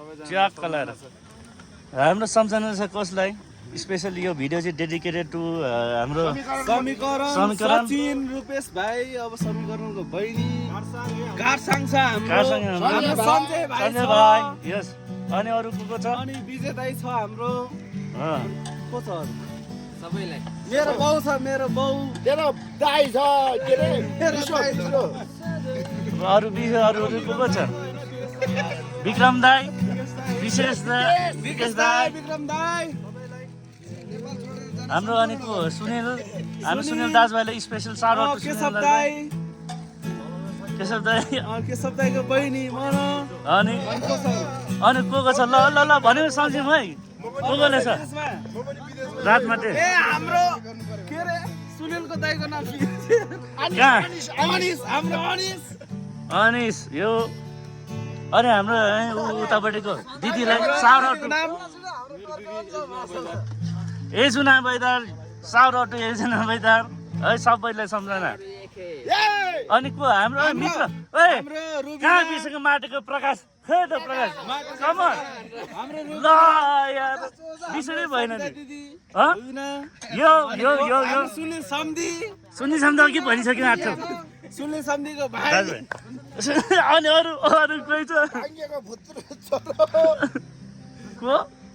च्याक्क लाएर हाम्रो सम्झना छ कसलाई स्पेसली यो भिडियो चाहिँ डेडिकेटेड टु हाम्रो समीकरण सचिन रुपेश भाइ अब समीकरणको बहिनी गार्साङ छ हाम्रो सञ्जय भाइ यस अनि अरु को छ अनि विजय दाइ छ हाम्रो को छ सबैलाई मेरो बाउ छ मेरो बाउ तेरो दाइ छ के रे मेरो दाइ छ अरु को छ विक्रम दाइ विशेष दाइ विकेश दाइ विक्रम दाइ हाम्रो अनि को सुनिल हाम्रो सुनिल दाजुभाइलाई स्पेशल साउट आउट केशव दाइ केशव दाइको बहिनी मन अनि को छ ल ल ल भन्यो सम्झिम है कोले छ रातमाटे ए हाम्रो के रे सुनिलको दाइको नाम के अनिस हाम्रो अनिस यो अनि हाम्रो उतापट्टिको दिदीलाई साउट आउट एजुना बैदार साउट आउट एजुना बैदार है सबैलाई सम्झना अनि को हाम्रो मित्र ओए कहाँ बिसेको माटेको प्रकाश खै त प्रकाश कम ल यार बिसरै भएन नि यो सुनिल सम्धी कि भनिसक्यो आठ सुनिल सम्धीको भाइ अनि अरु कोही छ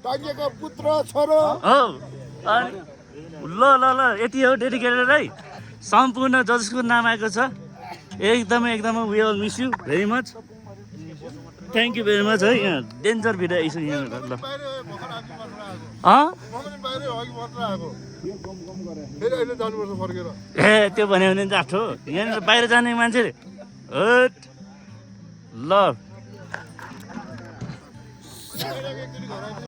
टाङ्गेको पुत्र छोरो हो अनि ल यति हो डेडिकेटेड है सम्पूर्ण जसको नाम आएको छ एकदमै we all miss you very much thank you very much है यहाँ डेन्जर भिडियो आइसक्यो यहाँ ल ए त्यो भन्यो भने जाठो यहाँनिर बाहिर जाने मान्छे ल